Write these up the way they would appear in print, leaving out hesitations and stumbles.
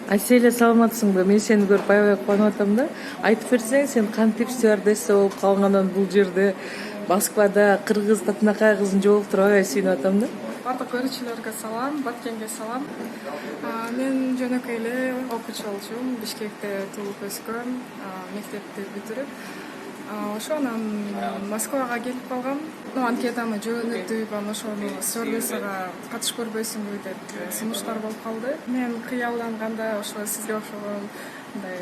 Аселя, саламатсыңбы? Мен сени көрүп аябай кубанып атам да. Айтып берсең, сен кантип стюардесса болуп калгандан бул жерде Москвада кыргыз татынакай кызын жолуктуруп аябай сүйүнүп атам да. Бардык көрүүчүлөргө салам, Баткенге салам. Мен жөнөкөй эле окуучу болчумун. Бишкекте туулуп өскөм, мектепти бүтүрүп. Ошонан Москвага келип калгам. Анкетаны жөнөтүп, ошону стюардессага катышып көрбөйсүңбү деп сунуштар болуп калды. Мен кыялданганда ошо сизге окшогон мындай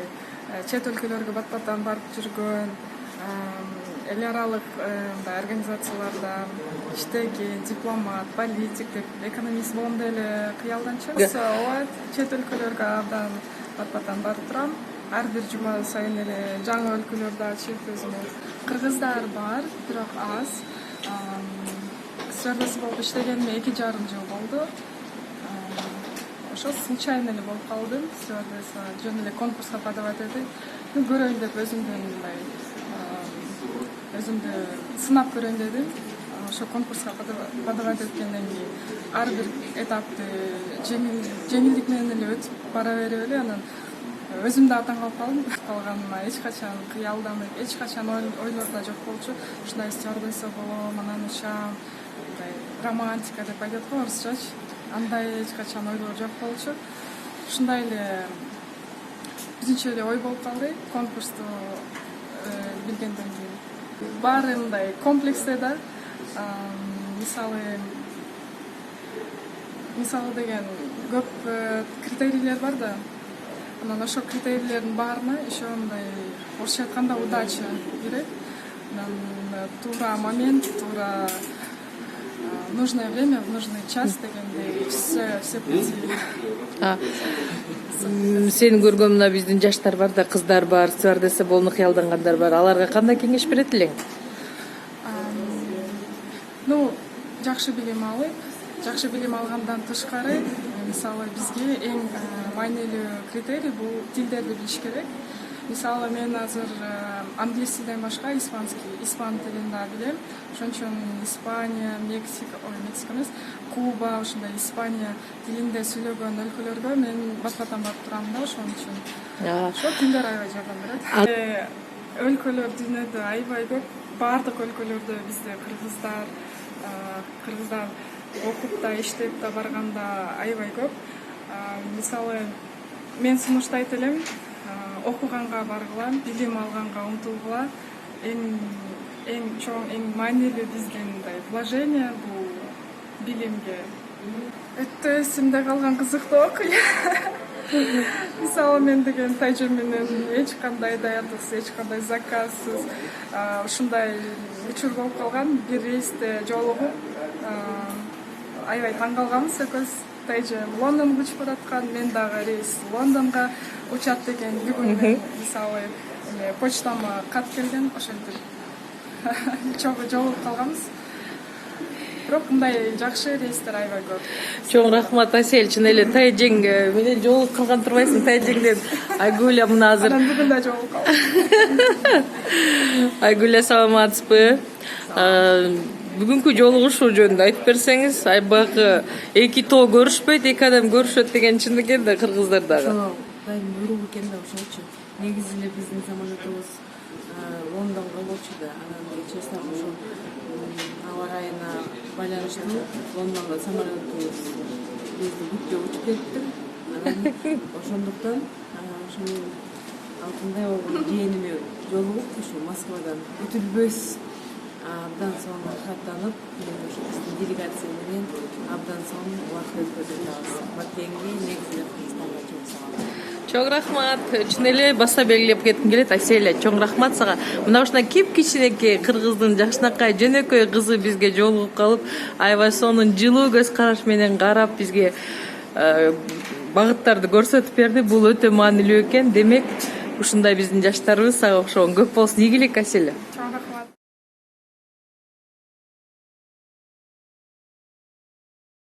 чет өлкөлөргө бат-баттан барып жүргөн, эл аралык мындай организацияларда иштеген, дипломат, политик деп, экономист болом деп эле кыялданчумун. Ооба, чет өлкөлөргө абдан бат-баттан барып турам. Ар бир жума сайын эле жаңы өлкөлөрдү ачып өзүмө. Кыргыздар бар, бирок аз. Стюардесса болуп иштегениме 2,5 жыл болду. Ошо случайно эле болуп калдым. Стюардесса жөн эле конкурска подавать этип, көрөйүн деп өзүмдү сынап көрөйүн дедим. Ошо конкурска подавать эткенден кийин ар бир этапты жеңилдик менен эле өтүп бара берип эле анан өзүм да таң калып калганыма эч качан кыялданып, эч качан ойлордо жок болчу. Ушундай стюардесса болом, анан учам, мындай романтика деп айтат го орусчачы. Андай эч качан ойлор жок болчу. Ушундай эле бизинче эле ой болуп калды конкурсту билгенден кийин. Баары мындай комплексте да. Мисалы деген көп критерийлер бар да. Анан ошол критерийлердин баарына еще мындай орусча айтканда удача керек. Туура момент, туура нужное время, в нужный час дегендей все пути. Сени көргөн мына биздин жаштар бар да, кыздар бар, стюардесса болууну кыялдангандар бар. Аларга кандай кеңеш берет элең? Жакшы билим алгандан тышкары, мисалы бизге эң маанилүү критерий бул тилдерди билиш керек. Мисалы мен азыр англис тилден башка испан тилин да билем. Ошон үчүн Испания, Мексика эмес, Куба, ошондой Испания тилинде сүйлөгөн өлкөлөргө мен бат-баттан барып турам да, ошон үчүн. Ошо тилдер аябай жардам берет. Өлкөлөр дүйнөдө аябай көп. Бардык өлкөлөрдө бизде кыргыздар окуп да, иштеп да барганда аябай көп. Мисалы мен сунуштайт элем, окуганга баргыла, билим алганга умтулгула. Эң чоң, эң маанилүү биздин мындай вложение бул билимге. Өтө эсимде калган кызыктуу окуя. Мисалы мен деген тайжа менен эч кандай даярдыксыз, эч кандай заказсыз ушундай учур болуп калган. Бир рейсте жолугуп аябай таң калганбыз экөөбүз. Тайжа Лондонго учуп бараткан, мен дагы рейс Лондонго учат деген бүгүн мисалы почтама кат келген, ошентип жолугуп калганбыз. Бирок мындай жакшы рейстер аябай көп. Чоң рахмат, Асель. Чын эле тайжең менен жолугуп калган турбайсың, тайжеңден. Айгуля мына азыр. Анан бүгүн да жолугуп калдым. Айгуля, саламатсызбы? Бүгүнкү жолугушуу жөнүндө айтып берсеңиз, айбагы эки тоо көрүшпөйт, эки адам көрүшөт деген чын экен да кыргыздардагы. Дайым буйрук экен да ошолчу. Негизи эле биздин самолетубуз Лондонго болчу да, анан честно ошо аба ырайына байланыштуу Лондонго самолетубуз бизди бүткө учуп кетти. Анан ошондуктан ошонун алтындай болгон жээниме жолугуп ушу Москвадан бүтүлбөс абдан соң каттанып, ошо биздин делегация менен абдан соң убакыт өткөрүп атабыз. Баткенге негизи Кыргызстанга чоң салам. Чоң рахмат. Чын эле баса белгилеп кетким келет, Аселя. Чоң рахмат сага. Мына ушундай кичинекей кыргыздын жакшынакай жөнөкөй кызы бизге жолугуп калып, аябай сонун жылуу көз караш менен карап бизге багыттарды көрсөтүп берди. Бул өтө маанилүү экен. Демек, ушундай биздин жаштарыбыз сага окшогон көп болсун. Ийгилик, Аселя.